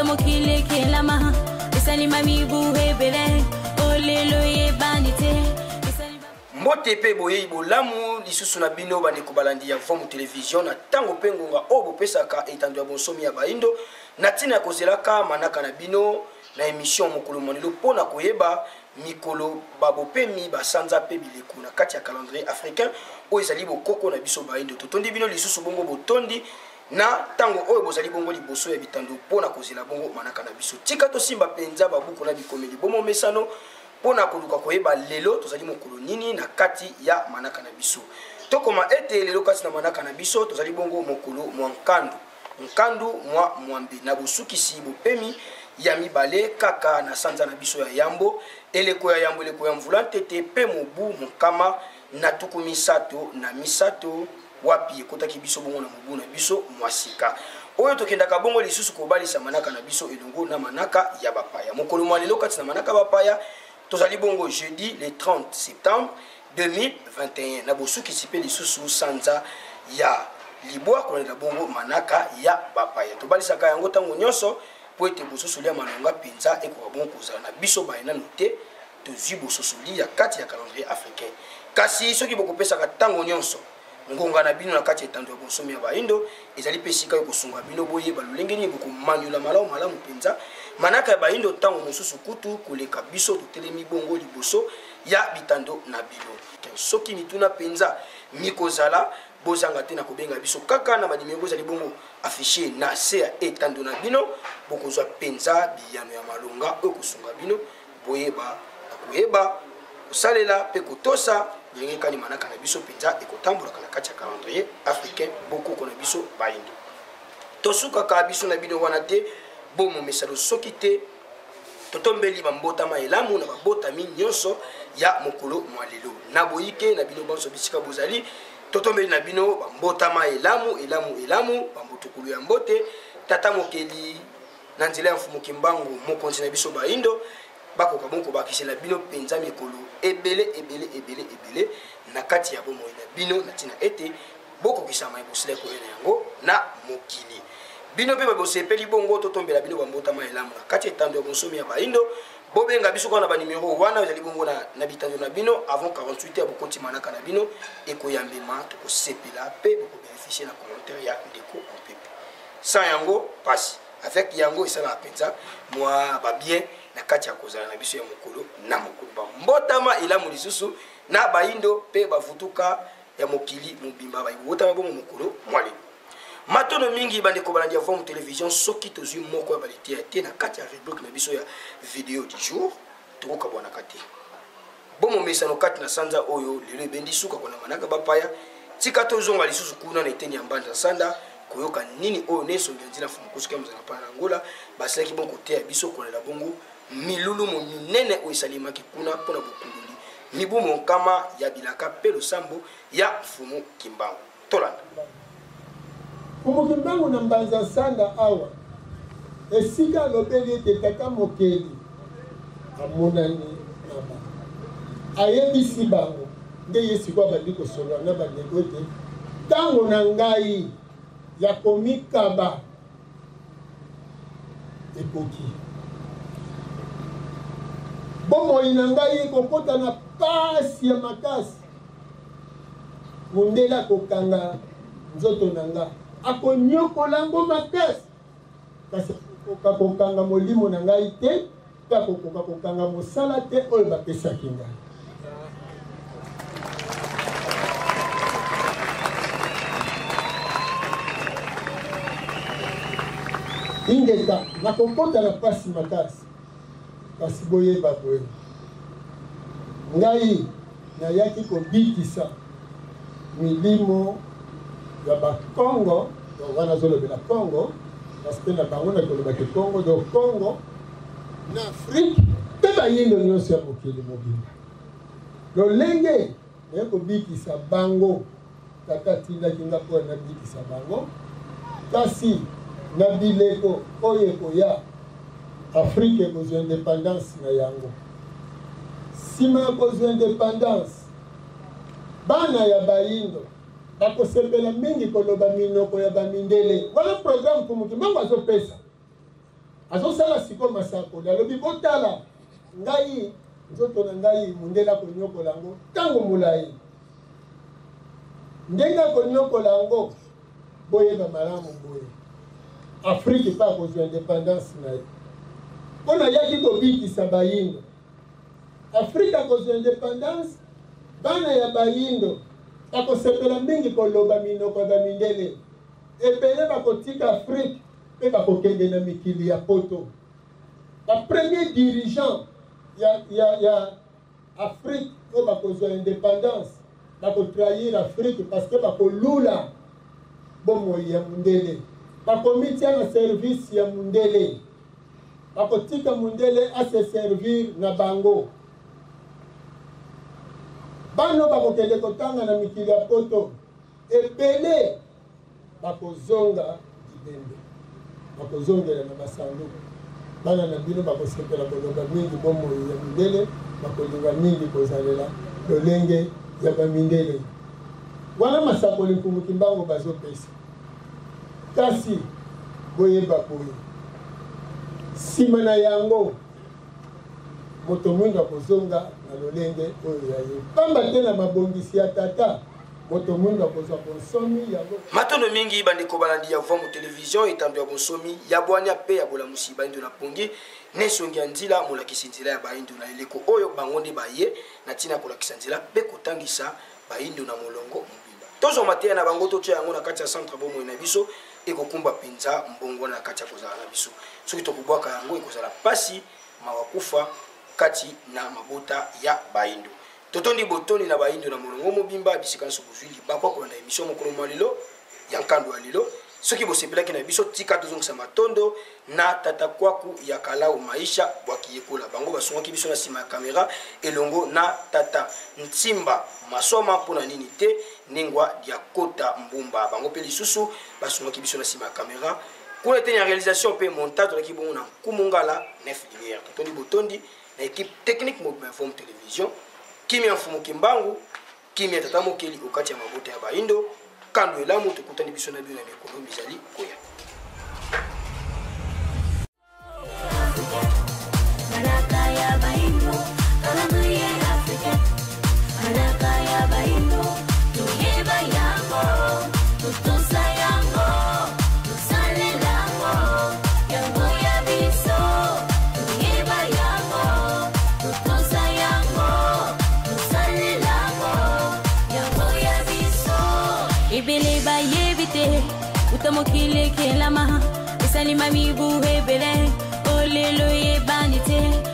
tomo kile kelama isali mami buhe bele olelo ye banite mbote pe boye bolamu lisusu na bino bandeko balandi ya Vom Television na tango pengonga obo pesaka etando ya bonsomi ya baindo na tina kozelaka manaka na bino na émission mokolo monelo pona koyeba mikolo babopemi basanza pe bileko na kati ya calendrier africain o ezali bokoko na biso baindo totondi bino lisusu bongo botondi na tango oyo bozali bongo liboso ya bitando pona kozela bongo manaka na biso tika to simba penza babuku na bikomeli bomo mesano pona koluka koyeba lelo tozali mokolo nini na kati ya manaka na biso tokoma ete lelo kati na manaka na biso tozali bongo mokolo nkandu mwa mwambe na bosukisi bopemi ya mibale kaka na sanza na biso ya yambo eleko ya yambo eleko ya mvula tete pe mobu mokama na tuku misato na misato wapi ekotaki biso bongo na mobu na biso mwasika oyo tokendaka bongo lisusu kobalisa manaka na biso elongo na manaka ya bapaya mokolo mwa lelo kati na manaka bapaya tozali bongo jeudi le 30 septembre 2021 na bosukisi pe lisusu sanza ya libwa kolela bongo manaka ya bapaya tobalisaka yango tango nyonso po ete bososoli ya malonga penza ekoka bongo kozala na biso bayenano te tozwi bososoli ya kati ya calendrier africain kasi soki bokopesaka tango nyonso ngonga na bino na kati etando ya bonsomi ya baindo ezali pe esika kosunga bino boyeba lolenge nini bokomanyola malamu penza manaka ya baindo tango mosusu kutu koleka biso totelemi bongo liboso ya bitando na bino soki mituna penza mikozala bozanga te na kobenga biso kaka na badimero ezali bongo affiché na se ya etando na bino bokozwa penza biyano ya malonga oyo kosunga bino boyeba koyeba kosalela pe kotosa ndenge kani manaka na biso penza ekotambolaka na kati ya calendrier africain bokoko na biso baindo tosukaka biso na bino wana te bomo mesalo soki te totombeli bambotama elamu na babotami nyonso ya mokolo mwa lelo na boyike na bino banso bisika bozali totombeli na bino bambotama elamu bambotokulu ya mbote tata mokeli na nzela ya mfumu kimbangu mokonzi na biso baindo bakoka bongo bakisela bino penza mikolo ebele na kati ya bomoi na bino na tina ete bokokisa maibosele koyena yango na mokili bino pe babosepeli bongo totombela bino bambotama elamu na kati etando ya bonsomi ya baindo bobenga biso kwa na banimero wana ezali bongo na bitando na bino avant 48 ya bokoti manaka na bino ekoyambema tokosepela pe bokobeneficie na commentaire ya ndeko mpepe sans yango pasi avec yango esala penza mwa babien na kati ya kozala na biso ya mokolo na mokolo mbotama elamu lisusu na baindo pe bavutuka ya mokili mobimba bayibotama bongo mokolo mwale matono mingi bandeko balandi ya Vom Television soki tozwi moko ya balite te na kati ya rubrique na biso ya vidéo du jour tokoka bwana kati bomo mesano kati na sanza oyo lelo ebendi suka kona manaka bapaya tika tozonga lisusu kuna na eteni ya mbanda sanda koyoka nini oyo nesongi nzina fumukusuka mzana pana Angola basilaki bongo te ya biso kolela bongo milulu minene oyo esalimaki kuna mpona bokundoli mibu monkama ya bilaka pe losambo ya mfumu kimbangu tolanda Fumu kimbangu na mbanza sanda awa esika lobeli ete tata mokeli amonani naba ayebisi bango nde ye sikwa bandi kosolwa na bandeko ete ntango na ngai ya komikaba ekoki bomoi na ngai kokota na pasi ya makasi mundela kokanga nzoto na ngai akonyokola ngo makasi kasi kokanga molimo na ngai te pe akokoka kokanga mosala te oyo bapesaki ngai ingeta nakokota na pasi makasi kasi boyeba boye ngai nayaki kobikisa milimo ya bakongo wana zolobela Congo parce que na bango nakolobaki Congo do Congo na Afrique pe bayindo nyonso ya mokili mobimba lolenge naye kobikisa bango tata tindaki nga mpo nabikisa bango kasi na bileko oyo ekoya Afrique ekozwa indépendance na yango nsima ya kozwa indépendance bana ya bayindo bakosepela mingi koloba minoko ya bamindele wana programme Fumu Kimbangu azopesa azosala siko masakoli alobi botala ngai nzoto na ngai mundele akonyokola yango ntango molai ndenge akonyokola yango boyeba malamu boye Afrique mpe akozwa indépendance na ye mpo nayaki kobikisa bayindo Afrique akozwa indépendance bana ya bayindo bakosepela mingi koloba minoko ya bamindele ebele bakotika Afrique mpe bakokende na mikili ya poto bapremier dirigeant ya Afrique oyo bakozwa indépendance bakotrahir Afrique parce que bakolula bomoi ya mundele bakomitia na service ya mundele bakotika mundele ase servir na bango bano bakokende kotanga na mikili ya poto ebele bakozonga libembe bakozongela na basanduku bana na bino bakosepela koloba mingi bomoi ya mindele bakolinga mingi kozalela lolenge ya bamindele wana masakoli nkumuki mbango bazopesa kasi boyeba boye nsima na yango moto mwindu akozonga na lolenge oyo ya ye pamba te na mabongisi ya tata moto mwindu akozwa bonsomi yango matondo mingi bandeko balandi ya voix mu télévision etando ya bonsomi ya bwania pe ya bolamusi bayindo na pongi nesongi ya nzila molakisi nzela ya bayindo na eleko oyo bango nde baye na ntina kolakisa nzela mpe kotangisa bayindo na molongo mobimba tozwa mateya na bango totya yango na kati ya centre bomoi na biso ekokumba mpenza mbongo na kati ya kozala na biso soki tokobwaka yango ekozala pasi mawakufa kati na mabota ya bayindo totondi botoni na bayindo na molongo mobimba bisika nso bozwili bakwakola na émission mokolo mwa lelo ya nkando ya lelo soki bosepelaki na biso tika tozongisa matondo na tata kwaku ya Kalau Maisha bwakiyekola bango basungaki biso na nsima ya kamera elongo na tata Ntimba Masoma mpona nini te nengwa ya kota mbumba bango mpe lisusu basungaki biso na nsima ya kamera kuna eteni ya réalisation mpe montage tolaki bongo na Nkumungala 9 lumière totondi botondi na équipe technique Mobile Form Télévision kimia mfumu kimbangu kimia tata mokeli okati ya mabota ya bayindo kando elamu tokutani biso na bino na mikolo bizali koya Utamokile kelama, isalima mibu hebele, olelo ye banite.